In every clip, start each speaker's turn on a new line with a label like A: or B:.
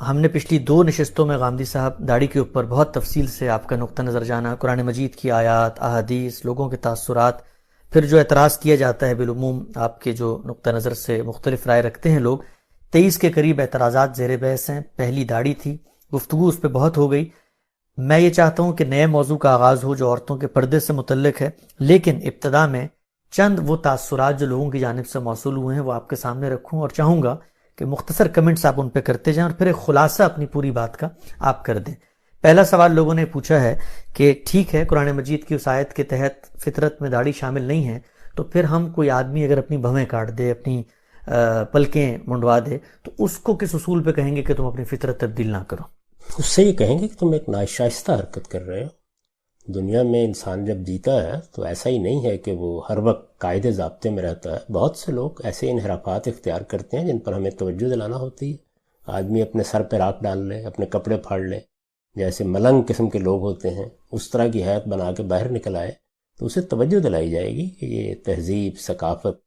A: ہم نے پچھلی 2 نشستوں میں غامدی صاحب داڑھی کے اوپر بہت تفصیل سے آپ کا نقطہ نظر جانا، قرآن مجید کی آیات، احادیث، لوگوں کے تاثرات، پھر جو اعتراض کیا جاتا ہے بالعموم آپ کے جو نقطہ نظر سے مختلف رائے رکھتے ہیں لوگ، 23 کے قریب اعتراضات زیر بحث ہیں. پہلی داڑھی تھی، گفتگو اس پہ بہت ہو گئی. میں یہ چاہتا ہوں کہ نئے موضوع کا آغاز ہو جو عورتوں کے پردے سے متعلق ہے، لیکن ابتدا میں چند وہ تاثرات جو لوگوں کی جانب سے موصول ہوئے ہیں وہ آپ کے سامنے رکھوں، اور چاہوں گا کہ مختصر کمنٹس آپ ان پہ کرتے جائیں اور پھر ایک خلاصہ اپنی پوری بات کا آپ کر دیں. پہلا سوال لوگوں نے پوچھا ہے کہ ٹھیک ہے قرآن مجید کی اس آیت کے تحت فطرت میں داڑھی شامل نہیں ہے، تو پھر ہم کوئی آدمی اگر اپنی بھویں کاٹ دے، اپنی پلکیں منڈوا دے، تو اس کو کس اصول پہ کہیں گے کہ تم اپنی فطرت تبدیل نہ کرو؟
B: اس سے یہ کہیں گے کہ تم ایک ناشائستہ حرکت کر رہے ہو. دنیا میں انسان جب جیتا ہے تو ایسا ہی نہیں ہے کہ وہ ہر وقت قاعدے ضابطے میں رہتا ہے. بہت سے لوگ ایسے انحرافات اختیار کرتے ہیں جن پر ہمیں توجہ دلانا ہوتی ہے. آدمی اپنے سر پہ راکھ ڈال لے، اپنے کپڑے پھاڑ لے، جیسے ملنگ قسم کے لوگ ہوتے ہیں اس طرح کی حیت بنا کے باہر نکل آئے تو اسے توجہ دلائی جائے گی کہ یہ تہذیب، ثقافت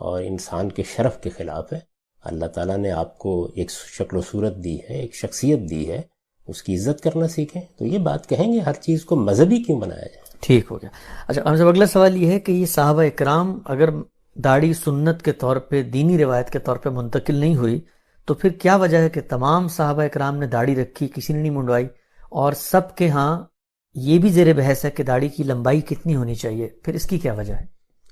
B: اور انسان کے شرف کے خلاف ہے. اللہ تعالیٰ نے آپ کو ایک شکل و صورت دی ہے، ایک شخصیت دی ہے، اس کی عزت کرنا سیکھیں. تو یہ بات کہیں گے ہر چیز کو مذہبی کیوں بنایا جائے.
A: ٹھیک ہو گیا. اچھا ہم سے اگلا سوال یہ ہے کہ یہ صحابہ اکرام اگر داڑھی سنت کے طور پہ، دینی روایت کے طور پہ منتقل نہیں ہوئی، تو پھر کیا وجہ ہے کہ تمام صحابہ اکرام نے داڑھی رکھی، کسی نے نہیں منڈوائی، اور سب کے ہاں یہ بھی زیر بحث ہے کہ داڑھی کی لمبائی کتنی ہونی چاہیے؟ پھر اس کی کیا وجہ ہے؟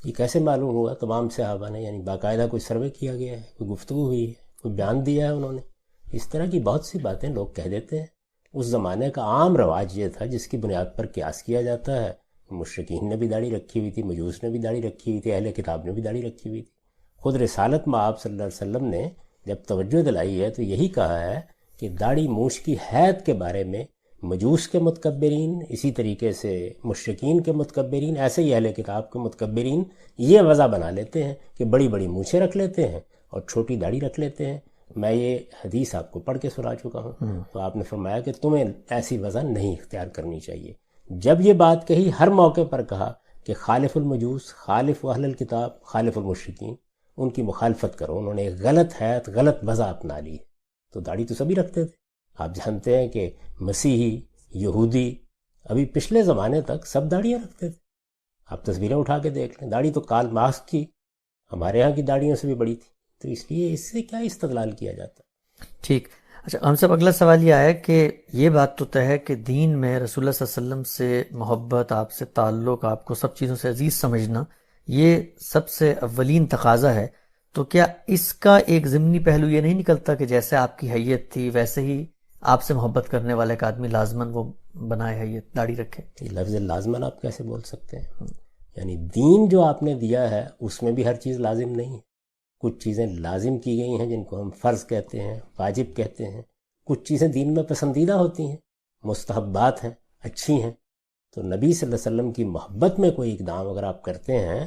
B: یہ کیسے معلوم ہوا تمام صحابہ نے؟ یعنی باقاعدہ کوئی سروے کیا گیا ہے، کوئی گفتگو ہوئی ہے، کوئی بیان دیا ہے انہوں نے؟ اس طرح کی بہت سی باتیں لوگ کہہ دیتے ہیں. اس زمانے کا عام رواج یہ تھا جس کی بنیاد پر قیاس کیا جاتا ہے. مشرکین نے بھی داڑھی رکھی ہوئی تھی، مجوس نے بھی داڑھی رکھی ہوئی تھی، اہل کتاب نے بھی داڑھی رکھی ہوئی تھی. خود رسالت میں آپ صلی اللہ علیہ وسلم نے جب توجہ دلائی ہے تو یہی کہا ہے کہ داڑھی مونچھ کی حید کے بارے میں مجوس کے متکبرین، اسی طریقے سے مشرکین کے متکبرین، ایسے ہی اہل کتاب کے متکبرین یہ وضع بنا لیتے ہیں کہ بڑی بڑی مونچھیں رکھ لیتے ہیں اور چھوٹی داڑھی رکھ لیتے ہیں. میں یہ حدیث آپ کو پڑھ کے سنا چکا ہوں. تو آپ نے فرمایا کہ تمہیں ایسی وضع نہیں اختیار کرنی چاہیے. جب یہ بات کہی، ہر موقع پر کہا کہ خالف المجوس، خالف اہل الکتاب، خالف المشرکین، ان کی مخالفت کرو. انہوں نے ایک غلط حیت، غلط وضع اپنا لی ہے. تو داڑھی تو سبھی رکھتے تھے. آپ جانتے ہیں کہ مسیحی، یہودی، ابھی پچھلے زمانے تک سب داڑیاں رکھتے تھے. آپ تصویریں اٹھا کے دیکھ لیں، داڑھی تو کارل مارکس کی ہمارے ہاں کی داڑھیوں سے بھی بڑی تھی. تو اس لیے اس سے کیا استدلال کیا جاتا ہے؟
A: ٹھیک. اچھا ہم سب اگلا سوال یہ آیا کہ یہ بات تو طے ہے کہ دین میں رسول اللہ صلی اللہ علیہ وسلم سے محبت، آپ سے تعلق، آپ کو سب چیزوں سے عزیز سمجھنا، یہ سب سے اولین تقاضا ہے. تو کیا اس کا ایک ضمنی پہلو یہ نہیں نکلتا کہ جیسے آپ کی حیت تھی ویسے ہی آپ سے محبت کرنے والے ایک آدمی لازماً وہ بنائے حیت، داڑھی رکھے؟
B: لفظ لازماً آپ کیسے بول سکتے ہیں؟ یعنی دین جو آپ نے دیا ہے اس میں بھی ہر چیز لازم نہیں ہے. کچھ چیزیں لازم کی گئی ہیں جن کو ہم فرض کہتے ہیں، واجب کہتے ہیں. کچھ چیزیں دین میں پسندیدہ ہوتی ہیں، مستحبات ہیں، اچھی ہیں. تو نبی صلی اللہ علیہ وسلم کی محبت میں کوئی اقدام اگر آپ کرتے ہیں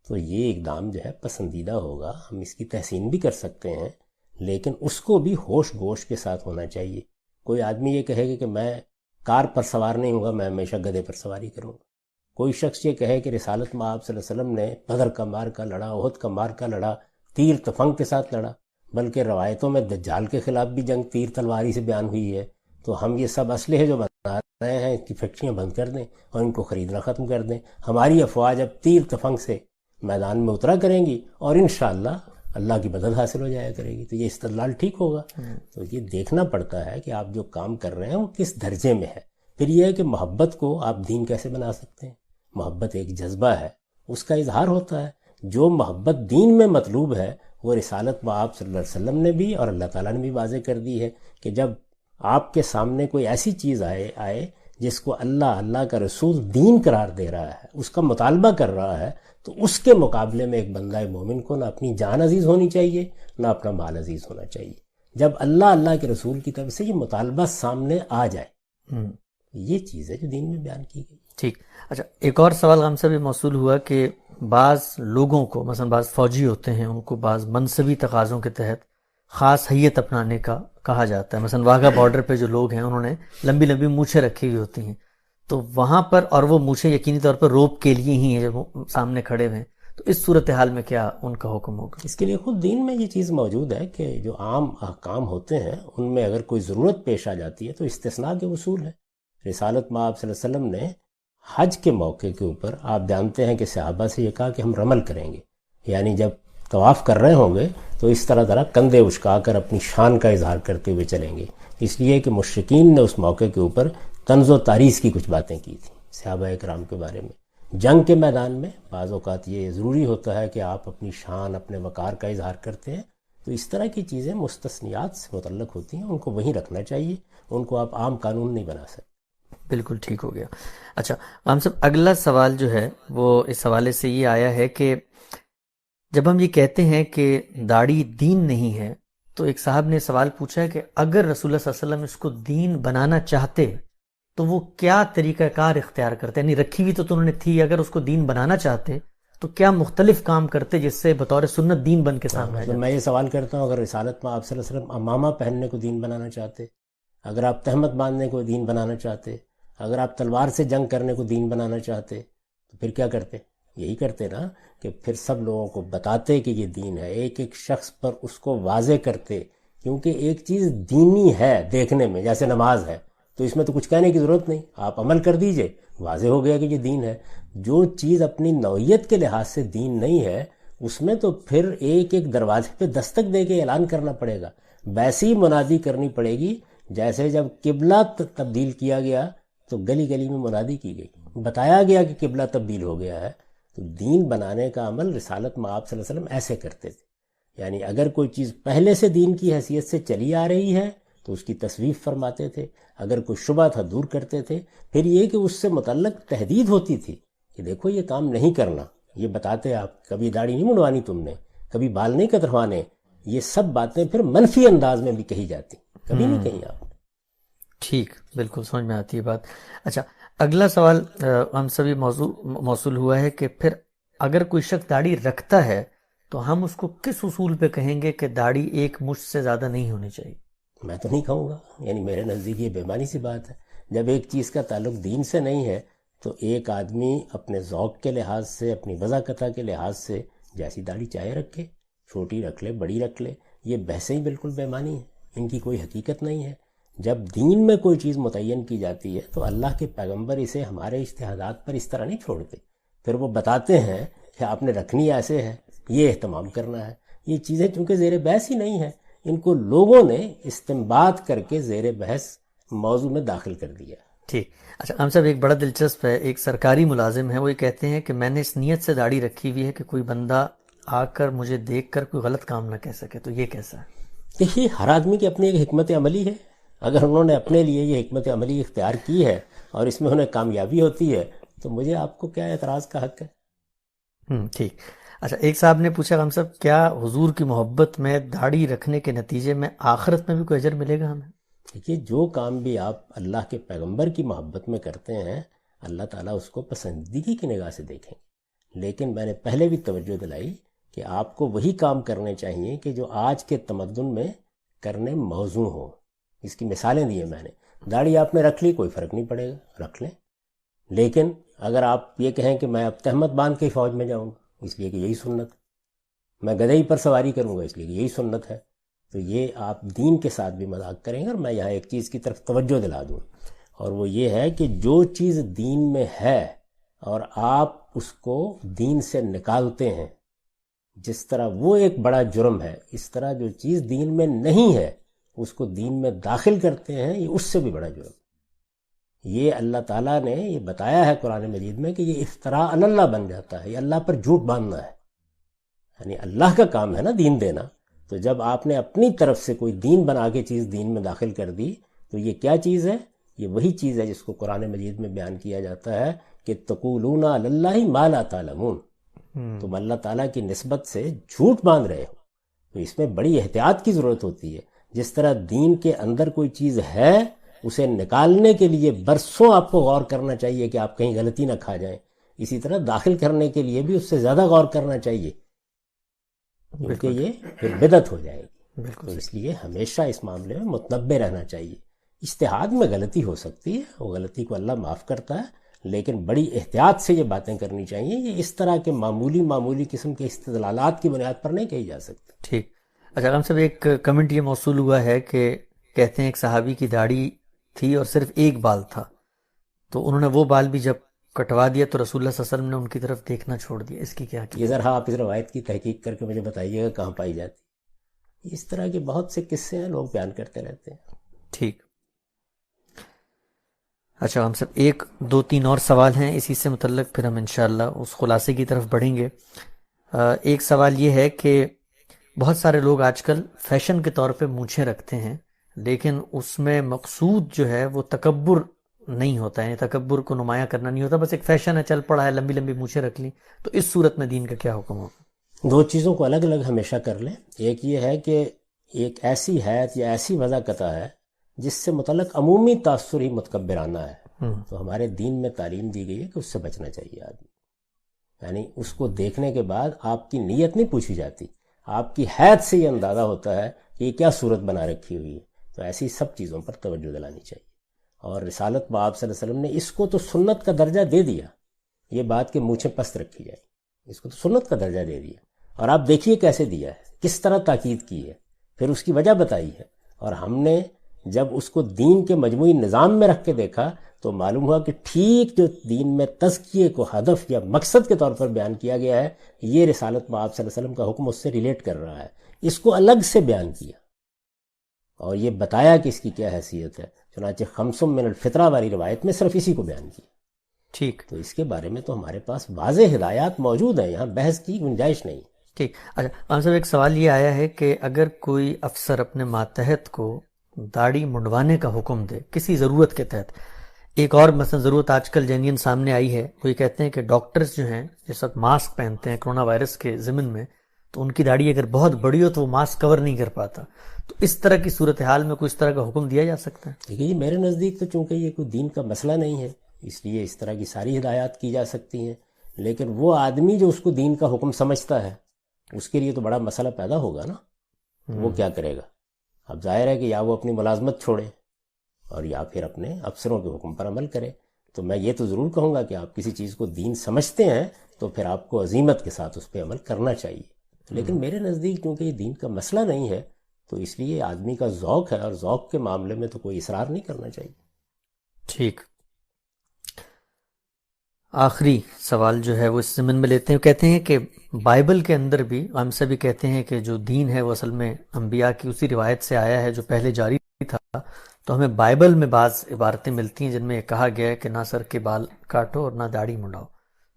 B: تو یہ اقدام جو ہے پسندیدہ ہوگا. ہم اس کی تحسین بھی کر سکتے ہیں، لیکن اس کو بھی ہوش گوش کے ساتھ ہونا چاہیے. کوئی آدمی یہ کہے گا کہ میں کار پر سوار نہیں ہوں گا، میں ہمیشہ گدھے پر سواری کروں گا. کوئی شخص یہ کہے کہ رسالت میں آپ صلی اللہ علیہ وسلم نے بدر کا مارکا لڑا، احد کا مارکا لڑا، تیر تفنگ کے ساتھ لڑا، بلکہ روایتوں میں دجال کے خلاف بھی جنگ تیر تلواری سے بیان ہوئی ہے. تو ہم یہ سب اسلحے جو بنا رہے ہیں ان کی فیکٹریاں بند کر دیں اور ان کو خریدنا ختم کر دیں. ہماری افواج اب تیر تفنگ سے میدان میں اترا کریں گی اور انشاءاللہ اللہ کی مدد حاصل ہو جایا کرے گی. تو یہ استدلال ٹھیک ہوگا؟ تو یہ دیکھنا پڑتا ہے کہ آپ جو کام کر رہے ہیں وہ کس درجے میں ہے. پھر یہ ہے کہ محبت کو آپ دین کیسے بنا سکتے ہیں؟ محبت ایک جذبہ ہے، اس کا اظہار ہوتا ہے. جو محبت دین میں مطلوب ہے وہ رسالت میں آپ صلی اللہ علیہ وسلم نے بھی اور اللہ تعالیٰ نے بھی واضح کر دی ہے کہ جب آپ کے سامنے کوئی ایسی چیز آئے جس کو اللہ کا رسول دین قرار دے رہا ہے، اس کا مطالبہ کر رہا ہے، تو اس کے مقابلے میں ایک بندہ مومن کو نہ اپنی جان عزیز ہونی چاہیے نہ اپنا مال عزیز ہونا چاہیے. جب اللہ کے رسول کی طرف سے یہ مطالبہ سامنے آ جائے، یہ چیز ہے جو دین میں بیان کی گئی.
A: ٹھیک. اچھا ایک اور سوال ہم سے بھی موصول ہوا کہ بعض لوگوں کو، مثلا بعض فوجی ہوتے ہیں، ان کو بعض منصبی تقاضوں کے تحت خاص حیت اپنانے کا کہا جاتا ہے. مثلا واگھا بارڈر پہ جو لوگ ہیں انہوں نے لمبی لمبی مونچھیں رکھی ہوئی ہوتی ہیں، تو وہاں پر، اور وہ مونچھیں یقینی طور پر روپ کے لیے ہی ہیں جب وہ سامنے کھڑے ہوئے ہیں، تو اس صورتحال میں کیا ان کا حکم ہوگا؟
B: اس کے لیے خود دین میں یہ چیز موجود ہے کہ جو عام احکام ہوتے ہیں ان میں اگر کوئی ضرورت پیش آ جاتی ہے تو استثناء کے اصول ہے۔ رسالت میں آپ صلی اللہ علیہ وسلم نے حج کے موقع کے اوپر آپ جانتے ہیں کہ صحابہ سے یہ کہا کہ ہم رمل کریں گے، یعنی جب طواف کر رہے ہوں گے تو اس طرح کندھے اچکا کر اپنی شان کا اظہار کرتے ہوئے چلیں گے، اس لیے کہ مشرکین نے اس موقع کے اوپر طنز و تاریص کی کچھ باتیں کی تھیں صحابہ اکرام کے بارے میں۔ جنگ کے میدان میں بعض اوقات یہ ضروری ہوتا ہے کہ آپ اپنی شان، اپنے وقار کا اظہار کرتے ہیں، تو اس طرح کی چیزیں مستثنیات سے متعلق ہوتی ہیں، ان کو وہیں رکھنا چاہیے، ان کو آپ عام قانون نہیں بنا سکتے۔
A: بالکل ٹھیک ہو گیا۔ اچھا ہم سب اگلا سوال جو ہے وہ اس حوالے سے یہ آیا ہے کہ جب ہم یہ کہتے ہیں کہ داڑھی دین نہیں ہے، تو ایک صاحب نے سوال پوچھا ہے کہ اگر رسول اللہ صلی اللہ علیہ وسلم اس کو دین بنانا چاہتے تو وہ کیا طریقہ کار اختیار کرتے؟ یعنی رکھی ہوئی تو انہوں نے تھی، اگر اس کو دین بنانا چاہتے تو کیا مختلف کام کرتے جس سے بطور سنت دین بن کے سامنے آ جائے؟
B: میں یہ سوال کرتا ہوں، اگر رسالت میں آپ صلی اللہ علیہ وسلم امامہ پہننے کو دین بنانا چاہتے، اگر آپ تہمت باندھنے کو دین بنانا چاہتے، اگر آپ تلوار سے جنگ کرنے کو دین بنانا چاہتے، تو پھر کیا کرتے؟ یہی کرتے نا کہ پھر سب لوگوں کو بتاتے کہ یہ دین ہے، ایک ایک شخص پر اس کو واضح کرتے، کیونکہ ایک چیز دینی ہے دیکھنے میں، جیسے نماز ہے تو اس میں تو کچھ کہنے کی ضرورت نہیں، آپ عمل کر دیجئے، واضح ہو گیا کہ یہ دین ہے۔ جو چیز اپنی نوعیت کے لحاظ سے دین نہیں ہے، اس میں تو پھر ایک ایک دروازے پہ دستک دے کے اعلان کرنا پڑے گا، ویسی منادی کرنی پڑے گی جیسے جب قبلہ تبدیل کیا گیا تو گلی گلی میں منادی کی گئی، بتایا گیا کہ قبلہ تبدیل ہو گیا ہے۔ تو دین بنانے کا عمل رسالت میں آپ صلی اللہ علیہ وسلم ایسے کرتے تھے، یعنی اگر کوئی چیز پہلے سے دین کی حیثیت سے چلی آ رہی ہے تو اس کی تصویف فرماتے تھے، اگر کوئی شبہ تھا دور کرتے تھے، پھر یہ کہ اس سے متعلق تحدید ہوتی تھی کہ دیکھو یہ کام نہیں کرنا، یہ بتاتے آپ کبھی داڑھی نہیں منڈوانی تم نے، کبھی بال نہیں کتروانے، یہ سب باتیں پھر منفی انداز میں بھی کہی جاتی، کبھی نہیں کہیں آپ۔
A: ٹھیک، بالکل سمجھ میں آتی ہے بات۔ اچھا اگلا سوال ہم سبھی موصول ہوا ہے کہ پھر اگر کوئی شخص داڑھی رکھتا ہے تو ہم اس کو کس اصول پہ کہیں گے کہ داڑھی ایک مشت سے زیادہ نہیں ہونی چاہیے؟
B: میں تو نہیں کہوں گا، یعنی میرے نزدیک یہ بے معنی سی بات ہے۔ جب ایک چیز کا تعلق دین سے نہیں ہے تو ایک آدمی اپنے ذوق کے لحاظ سے، اپنی وضاقتہ کے لحاظ سے جیسی داڑھی چاہے رکھے، چھوٹی رکھ لے، بڑی رکھ لے، یہ بحثیں ہی بالکل بے معنی ہیں، ان کی کوئی حقیقت نہیں ہے۔ جب دین میں کوئی چیز متعین کی جاتی ہے تو اللہ کے پیغمبر اسے ہمارے اجتہادات پر اس طرح نہیں چھوڑتے، پھر وہ بتاتے ہیں کہ آپ نے رکھنی ایسے ہے، یہ اہتمام کرنا ہے۔ یہ چیزیں چونکہ زیر بحث ہی نہیں ہیں، ان کو لوگوں نے استنباط کر کے زیر بحث موضوع میں داخل کر دیا۔
A: ٹھیک، اچھا ہم سب ایک بڑا دلچسپ ہے، ایک سرکاری ملازم ہے، وہ یہ کہتے ہیں کہ میں نے اس نیت سے داڑھی رکھی ہوئی ہے کہ کوئی بندہ آ کر مجھے دیکھ کر کوئی غلط کام نہ کہہ سکے، تو یہ کیسا ہے؟
B: دیکھیے ہر آدمی کی اپنی ایک حکمت عملی ہے، اگر انہوں نے اپنے لیے یہ حکمت عملی اختیار کی ہے اور اس میں انہیں کامیابی ہوتی ہے تو مجھے آپ کو کیا اعتراض کا حق ہے؟
A: ٹھیک۔ اچھا ایک صاحب نے پوچھا ہم سب کیا حضور کی محبت میں داڑھی رکھنے کے نتیجے میں آخرت میں بھی کوئی اجر ملے گا ہمیں؟
B: دیکھیے جو کام بھی آپ اللہ کے پیغمبر کی محبت میں کرتے ہیں اللہ تعالیٰ اس کو پسندیدگی کی نگاہ سے دیکھیں، لیکن میں نے پہلے بھی توجہ دلائی کہ آپ کو وہی کام کرنے چاہیے کہ جو آج کے تمدن میں کرنے موزوں ہوں۔ اس کی مثالیں دی ہیں میں نے، داڑھی آپ نے رکھ لی کوئی فرق نہیں پڑے گا، رکھ لیں، لیکن اگر آپ یہ کہیں کہ میں اب تہمت باندھ کے فوج میں جاؤں گا اس لیے کہ یہی سنت ہے، میں گدھے پر سواری کروں گا اس لیے کہ یہی سنت ہے، تو یہ آپ دین کے ساتھ بھی مذاق کریں گے۔ اور میں یہاں ایک چیز کی طرف توجہ دلا دوں، اور وہ یہ ہے کہ جو چیز دین میں ہے اور آپ اس کو دین سے نکالتے ہیں، جس طرح وہ ایک بڑا جرم ہے، اس طرح جو چیز دین میں نہیں ہے اس کو دین میں داخل کرتے ہیں، یہ اس سے بھی بڑا جرم۔ یہ اللہ تعالیٰ نے یہ بتایا ہے قرآن مجید میں کہ یہ افتراء علی اللہ بن جاتا ہے، یہ اللہ پر جھوٹ باندھنا ہے، یعنی اللہ کا کام ہے نا دین دینا، تو جب آپ نے اپنی طرف سے کوئی دین بنا کے چیز دین میں داخل کر دی تو یہ کیا چیز ہے؟ یہ وہی چیز ہے جس کو قرآن مجید میں بیان کیا جاتا ہے کہ تقولون علی اللہ ما لا تعلمون، تم اللہ تعالیٰ کی نسبت سے جھوٹ باندھ رہے ہو، تو اس میں بڑی احتیاط کی ضرورت ہوتی ہے۔ جس طرح دین کے اندر کوئی چیز ہے اسے نکالنے کے لیے برسوں آپ کو غور کرنا چاہیے کہ آپ کہیں غلطی نہ کھا جائیں، اسی طرح داخل کرنے کے لیے بھی اس سے زیادہ غور کرنا چاہیے کیونکہ یہ پھر بدعت ہو جائے گی۔ تو اس لیے ہمیشہ اس معاملے میں متنبع رہنا چاہیے۔ اجتہاد میں غلطی ہو سکتی ہے، وہ غلطی کو اللہ معاف کرتا ہے، لیکن بڑی احتیاط سے یہ باتیں کرنی چاہیے. یہ اس طرح کے معمولی قسم کے استدلالات کی بنیاد پر نہیں کہی جا سکتی.
A: ٹھیک. اچھا غالب صاحب، ایک کمنٹ یہ موصول ہوا ہے کہ کہتے ہیں ایک صحابی کی داڑھی تھی اور صرف ایک بال تھا، تو انہوں نے وہ بال بھی جب کٹوا دیا تو رسول اللہ صلی اللہ علیہ وسلم نے ان کی طرف دیکھنا چھوڑ دیا. اس کی کیا
B: یہ ذرا آپ اس روایت کی تحقیق کر کے مجھے بتائیے گا کہاں پائی جاتی. اس طرح کے بہت سے قصے ہیں، لوگ بیان کرتے رہتے ہیں.
A: ٹھیک. اچھا ہم سب ایک دو تین اور سوال ہیں اسی سے متعلق، پھر ہم انشاءاللہ اس خلاصے کی طرف بڑھیں گے. ایک سوال یہ ہے کہ بہت سارے لوگ آج کل فیشن کے طور پہ مونچھیں رکھتے ہیں، لیکن اس میں مقصود جو ہے وہ تکبر نہیں ہوتا ہے، تکبر کو نمایاں کرنا نہیں ہوتا، بس ایک فیشن ہے، چل پڑا ہے، لمبی لمبی مونچھیں رکھ لیں. تو اس صورت میں دین کا کیا حکم ہوگا؟
B: دو چیزوں کو الگ الگ ہمیشہ کر لیں. ایک یہ ہے کہ ایک ایسی حیت یا ایسی وضاقتہ ہے جس سے متعلق عمومی تاثر ہی متکبرانہ ہے. تو ہمارے دین میں تعلیم دی گئی ہے کہ اس سے بچنا چاہیے آدمی. یعنی اس کو دیکھنے کے بعد آپ کی نیت نہیں پوچھی جاتی، آپ کی حیت سے یہ اندازہ ہوتا ہے کہ یہ کیا صورت بنا رکھی ہوئی ہے. تو ایسی سب چیزوں پر توجہ دلانی چاہیے. اور رسالت میں آپ صلی اللہ علیہ وسلم نے اس کو تو سنت کا درجہ دے دیا. یہ بات کہ مونچھیں پست رکھی جائے، اس کو تو سنت کا درجہ دے دیا. اور آپ دیکھیے کیسے دیا ہے، کس طرح تاکید کی ہے، پھر اس کی وجہ بتائی ہے. اور ہم نے جب اس کو دین کے مجموعی نظام میں رکھ کے دیکھا تو معلوم ہوا کہ ٹھیک جو دین میں تزکیے کو ہدف یا مقصد کے طور پر بیان کیا گیا ہے، یہ رسالت میں آپ صلی اللہ علیہ وسلم کا حکم اس سے ریلیٹ کر رہا ہے. اس کو الگ سے بیان کیا اور یہ بتایا کہ اس کی کیا حیثیت ہے. چنانچہ خمسم من الفطرہ والی روایت میں صرف اسی کو بیان کیا.
A: ٹھیک.
B: تو اس کے بارے میں تو ہمارے پاس واضح ہدایات موجود ہیں، یہاں بحث کی گنجائش نہیں.
A: ٹھیک. اچھا خان صاحب، ایک سوال یہ آیا ہے کہ اگر کوئی افسر اپنے ماتحت کو داڑھی منڈوانے کا حکم دے کسی ضرورت کے تحت، ایک اور مثلا ضرورت آج کل جینین سامنے آئی ہے، وہ یہ کہتے ہیں کہ ڈاکٹرز جو ہیں جس وقت ماسک پہنتے ہیں کرونا وائرس کے ضمن میں، تو ان کی داڑھی اگر بہت بڑی ہو تو وہ ماسک کور نہیں کر پاتا. تو اس طرح کی صورتحال میں کوئی اس طرح کا حکم دیا جا سکتا ہے؟
B: دیکھیے جی، میرے نزدیک تو چونکہ یہ کوئی دین کا مسئلہ نہیں ہے، اس لیے اس طرح کی ساری ہدایات کی جا سکتی ہیں. لیکن وہ آدمی جو اس کو دین کا حکم سمجھتا ہے اس کے لیے تو بڑا مسئلہ پیدا ہوگا نا. وہ کیا کرے گا؟ اب ظاہر ہے کہ یا وہ اپنی ملازمت چھوڑے اور یا پھر اپنے افسروں کے حکم پر عمل کرے. تو میں یہ تو ضرور کہوں گا کہ آپ کسی چیز کو دین سمجھتے ہیں تو پھر آپ کو عزیمت کے ساتھ اس پہ عمل کرنا چاہیے. لیکن میرے نزدیک چونکہ یہ دین کا مسئلہ نہیں ہے تو اس لیے آدمی کا ذوق ہے، اور ذوق کے معاملے میں تو کوئی اصرار نہیں کرنا چاہیے.
A: ٹھیک. آخری سوال جو ہے وہ اس ضمن میں لیتے ہیں. کہتے ہیں کہ بائبل کے اندر بھی ہم سے بھی کہتے ہیں کہ جو دین ہے وہ اصل میں انبیاء کی اسی روایت سے آیا ہے جو پہلے جاری تھا. تو ہمیں بائبل میں بعض عبارتیں ملتی ہیں جن میں یہ کہا گیا ہے کہ نہ سر کے بال کاٹو اور نہ داڑھی منڈاؤ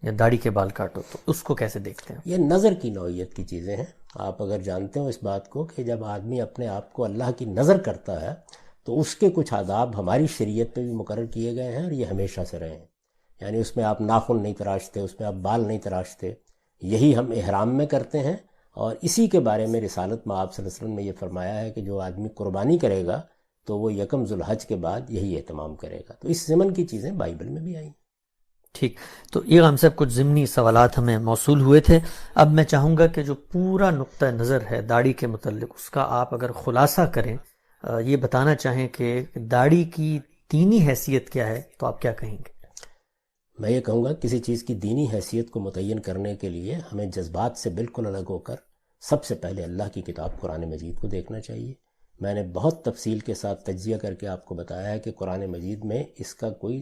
A: یا داڑھی کے بال کاٹو. تو اس کو کیسے دیکھتے ہیں؟
B: یہ نظر کی نوعیت کی چیزیں ہیں. آپ اگر جانتے ہو اس بات کو کہ جب آدمی اپنے آپ کو اللہ کی نظر کرتا ہے تو اس کے کچھ آداب ہماری شریعت پہ بھی مقرر کیے گئے ہیں اور یہ ہمیشہ سے رہے ہیں. یعنی اس میں آپ ناخن نہیں تراشتے، اس میں آپ بال نہیں تراشتے. یہی ہم احرام میں کرتے ہیں. اور اسی کے بارے میں رسالت میں آپ صلی اللہ علیہ وسلم نے یہ فرمایا ہے کہ جو آدمی قربانی کرے گا تو وہ یکم ذوالحج کے بعد یہی اہتمام کرے گا. تو اس ضمن کی چیزیں بائبل میں بھی آئیں.
A: ٹھیک. تو یہ ہم سے کچھ ضمنی سوالات ہمیں موصول ہوئے تھے. اب میں چاہوں گا کہ جو پورا نقطہ نظر ہے داڑھی کے متعلق اس کا آپ اگر خلاصہ کریں، یہ بتانا چاہیں کہ داڑھی کی دینی حیثیت کیا ہے، تو آپ کیا کہیں گے؟
B: میں یہ کہوں گا کسی چیز کی دینی حیثیت کو متعین کرنے کے لیے ہمیں جذبات سے بالکل الگ ہو کر سب سے پہلے اللہ کی کتاب قرآن مجید کو دیکھنا چاہیے. میں نے بہت تفصیل کے ساتھ تجزیہ کر کے آپ کو بتایا ہے کہ قرآن مجید میں اس کا کوئی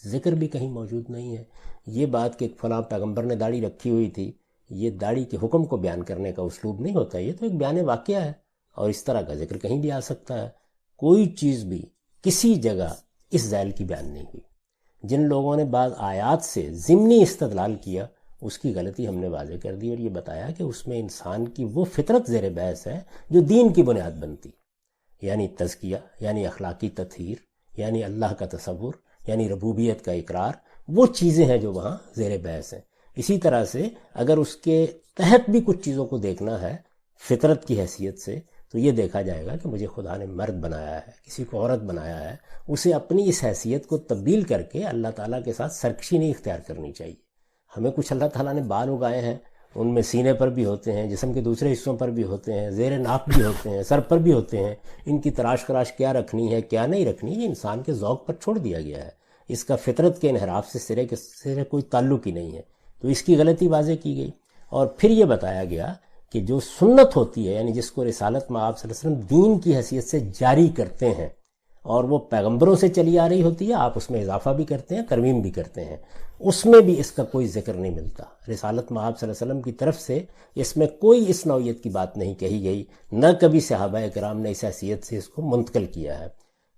B: ذکر بھی کہیں موجود نہیں ہے. یہ بات کہ فلاں پیغمبر نے داڑھی رکھی ہوئی تھی، یہ داڑھی کے حکم کو بیان کرنے کا اسلوب نہیں ہوتا. یہ تو ایک بیان واقعہ ہے اور اس طرح کا ذکر کہیں بھی آ سکتا ہے. کوئی چیز بھی کسی جگہ اس ذیل کی بیان نہیں ہوئی. جن لوگوں نے بعض آیات سے ضمنی استدلال کیا اس کی غلطی ہم نے واضح کر دی اور یہ بتایا کہ اس میں انسان کی وہ فطرت زیر بحث ہے جو دین کی بنیاد بنتی، یعنی تزکیہ، یعنی اخلاقی تطہیر، یعنی اللہ کا تصور، یعنی ربوبیت کا اقرار. وہ چیزیں ہیں جو وہاں زیر بحث ہیں. اسی طرح سے اگر اس کے تحت بھی کچھ چیزوں کو دیکھنا ہے فطرت کی حیثیت سے تو یہ دیکھا جائے گا کہ مجھے خدا نے مرد بنایا ہے، کسی کو عورت بنایا ہے. اسے اپنی اس حیثیت کو تبدیل کر کے اللہ تعالیٰ کے ساتھ سرکشی نہیں اختیار کرنی چاہیے. ہمیں کچھ اللہ تعالیٰ نے بال اگائے ہیں، ان میں سینے پر بھی ہوتے ہیں، جسم کے دوسرے حصوں پر بھی ہوتے ہیں، زیر ناف بھی ہوتے ہیں، سر پر بھی ہوتے ہیں. ان کی تراش کراش کیا رکھنی ہے کیا نہیں رکھنی، یہ انسان کے ذوق پر چھوڑ دیا گیا ہے. اس کا فطرت کے انحراف سے سرے کوئی تعلق ہی نہیں ہے. تو اس کی غلطی واضح کی گئی. اور پھر یہ بتایا گیا کہ جو سنت ہوتی ہے، یعنی جس کو رسالت میں آپ صلی اللہ علیہ وسلم دین کی حیثیت سے جاری کرتے ہیں، اور وہ پیغمبروں سے چلی آ رہی ہوتی ہے، آپ اس میں اضافہ بھی کرتے ہیں، ترمیم بھی کرتے ہیں، اس میں بھی اس کا کوئی ذکر نہیں ملتا. رسالت میں آپ صلی اللہ علیہ وسلم کی طرف سے اس میں کوئی اس نوعیت کی بات نہیں کہی گئی، نہ کبھی صحابہ کرام نے اس حیثیت سے اس کو منتقل کیا ہے.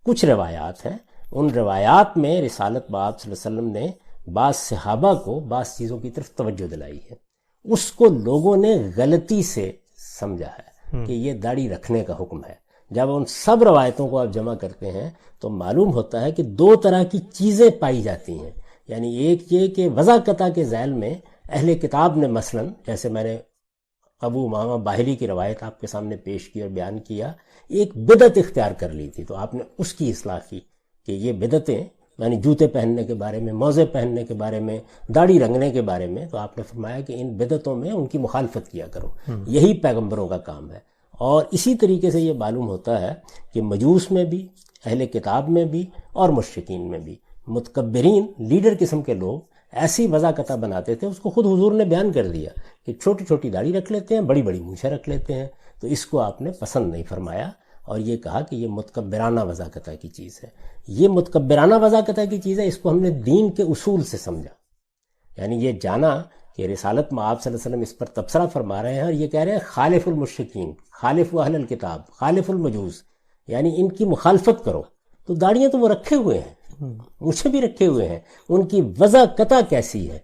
B: کچھ روایات ہیں، ان روایات میں رسالت میں آپ صلی اللہ علیہ وسلم نے بعض صحابہ کو بعض چیزوں کی طرف توجہ دلائی ہے. اس کو لوگوں نے غلطی سے سمجھا ہے کہ یہ داڑھی رکھنے کا حکم ہے. جب ان سب روایتوں کو آپ جمع کرتے ہیں تو معلوم ہوتا ہے کہ دو طرح کی چیزیں پائی جاتی ہیں. یعنی ایک یہ کہ وضع قطع کے ذیل میں اہل کتاب نے مثلا، جیسے میں نے ابو امامہ باہلی کی روایت آپ کے سامنے پیش کی اور بیان کیا، ایک بدعت اختیار کر لی تھی، تو آپ نے اس کی اصلاح کی کہ یہ بدعتیں، یعنی جوتے پہننے کے بارے میں، موزے پہننے کے بارے میں، داڑھی رنگنے کے بارے میں، تو آپ نے فرمایا کہ ان بدعتوں میں ان کی مخالفت کیا کرو، یہی پیغمبروں کا کام ہے. اور اسی طریقے سے یہ معلوم ہوتا ہے کہ مجوس میں بھی، اہل کتاب میں بھی اور مشرکین میں بھی متکبرین، لیڈر قسم کے لوگ ایسی وضع قطع بناتے تھے. اس کو خود حضور نے بیان کر دیا کہ چھوٹی چھوٹی داڑھی رکھ لیتے ہیں، بڑی بڑی مونچھیں رکھ لیتے ہیں. تو اس کو آپ نے پسند نہیں فرمایا اور یہ کہا کہ یہ متکبرانہ وضع قطع کی چیز ہے. یہ متکبرانہ وضع قطع کی چیز ہے، اس کو ہم نے دین کے اصول سے سمجھا. یعنی یہ جانا کہ رسالت میں آپ صلی اللہ علیہ وسلم اس پر تبصرہ فرما رہے ہیں اور یہ کہہ رہے ہیں خالف المشرکین، خالف اہل الکتاب، خالف المجوس، یعنی ان کی مخالفت کرو. تو داڑیاں تو وہ رکھے ہوئے ہیں، مجھے بھی رکھے ہوئے ہیں، ان کی وضع قطع کیسی ہے؟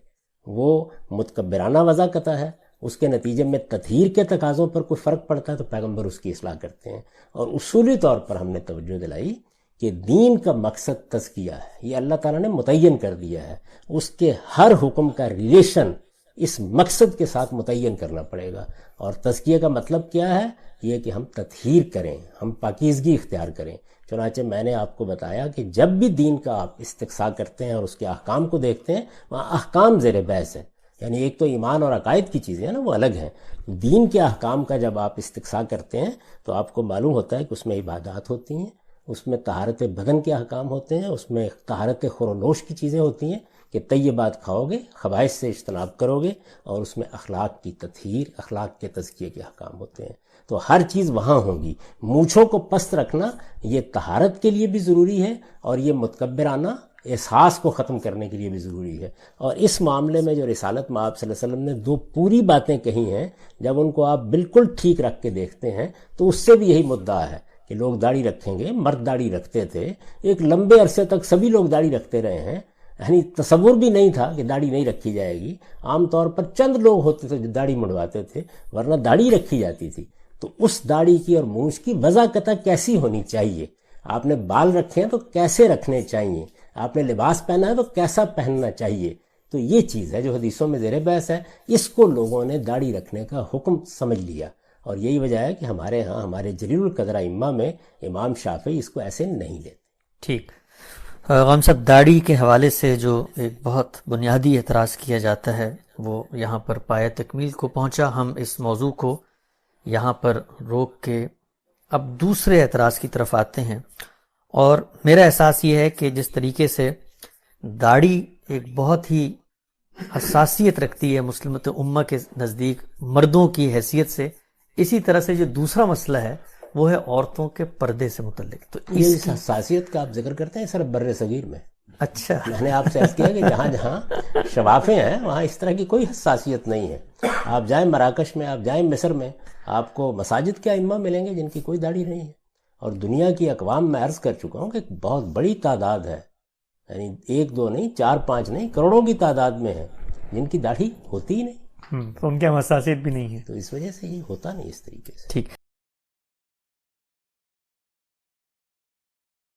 B: وہ متکبرانہ وضع قطع ہے. اس کے نتیجے میں تطہیر کے تقاضوں پر کوئی فرق پڑتا ہے تو پیغمبر اس کی اصلاح کرتے ہیں. اور اصولی طور پر ہم نے توجہ دلائی کہ دین کا مقصد تزکیہ ہے، یہ اللہ تعالیٰ نے متعین کر دیا ہے. اس کے ہر حکم کا ریلیشن اس مقصد کے ساتھ متعین کرنا پڑے گا. اور تزکیہ کا مطلب کیا ہے؟ یہ کہ ہم تطہیر کریں، ہم پاکیزگی اختیار کریں. چنانچہ میں نے آپ کو بتایا کہ جب بھی دین کا آپ استقصاء کرتے ہیں اور اس کے احکام کو دیکھتے ہیں، وہاں احکام زیر بحث ہیں. یعنی ایک تو ایمان اور عقائد کی چیزیں ہیں نا، وہ الگ ہیں. دین کے احکام کا جب آپ استقصاء کرتے ہیں تو آپ کو معلوم ہوتا ہے کہ اس میں عبادات ہوتی ہیں، اس میں طہارت بدن کے احکام ہوتے ہیں، اس میں طہارت خور و نوش کی چیزیں ہوتی ہیں کہ طیبات کھاؤ گے، خبائث سے اجتناب کرو گے، اور اس میں اخلاق کی تطہیر، اخلاق کے تزکیے کے احکام ہوتے ہیں. تو ہر چیز وہاں ہوگی. مونچھوں کو پست رکھنا یہ طہارت کے لیے بھی ضروری ہے اور یہ متکبرانہ احساس کو ختم کرنے کے لیے بھی ضروری ہے. اور اس معاملے میں جو رسالت میں آپ صلی اللہ علیہ وسلم نے دو پوری باتیں کہی ہیں، جب ان کو آپ بالکل ٹھیک رکھ کے دیکھتے ہیں تو اس سے بھی یہی مدعا ہے کہ لوگ داڑھی رکھیں گے. مرد داڑھی رکھتے تھے، ایک لمبے عرصے تک سبھی لوگ داڑھی رکھتے رہے ہیں. یعنی تصور بھی نہیں تھا کہ داڑھی نہیں رکھی جائے گی. عام طور پر چند لوگ ہوتے تھے جو داڑھی مڑواتے تھے، ورنہ داڑھی رکھی جاتی تھی. تو اس داڑھی کی اور مونچھ کی وضع قطع کیسی ہونی چاہیے؟ آپ نے بال رکھے ہیں تو کیسے رکھنے چاہیے؟ آپ نے لباس پہنا ہے تو کیسا پہننا چاہیے؟ تو یہ چیز ہے جو حدیثوں میں زیر بحث ہے. اس کو لوگوں نے داڑھی رکھنے کا حکم سمجھ لیا، اور یہی وجہ ہے کہ ہمارے ہاں ہمارے جلیل القدر ائمہ میں امام شافعی اس کو ایسے نہیں لیتے.
A: ٹھیک. غام صاحب، داڑھی کے حوالے سے جو ایک بہت بنیادی اعتراض کیا جاتا ہے وہ یہاں پر پایہ تکمیل کو پہنچا. ہم اس موضوع کو یہاں پر روک کے اب دوسرے اعتراض کی طرف آتے ہیں. اور میرا احساس یہ ہے کہ جس طریقے سے داڑھی ایک بہت ہی حساسیت رکھتی ہے مسلمت امہ کے نزدیک مردوں کی حیثیت سے، اسی طرح سے جو دوسرا مسئلہ ہے وہ ہے عورتوں کے پردے سے متعلق. تو
B: اس حساسیت کا آپ ذکر کرتے ہیں صرف بر صغیر میں.
A: اچھا،
B: میں نے آپ سے عرض کیا کہ جہاں جہاں شفافیں ہیں وہاں اس طرح کی کوئی حساسیت نہیں ہے. آپ جائیں مراکش میں، آپ جائیں مصر میں، آپ کو مساجد کے ائمہ ملیں گے جن کی کوئی داڑھی نہیں ہے. اور دنیا کی اقوام میں عرض کر چکا ہوں کہ ایک بہت بڑی تعداد ہے، یعنی ایک دو نہیں، چار پانچ نہیں، کروڑوں کی تعداد میں ہے جن کی داڑھی ہوتی ہی نہیں.
A: تو ان کے حساسیت بھی نہیں ہے.
B: تو اس وجہ سے یہ ہوتا نہیں اس طریقے سے.
A: ٹھیک.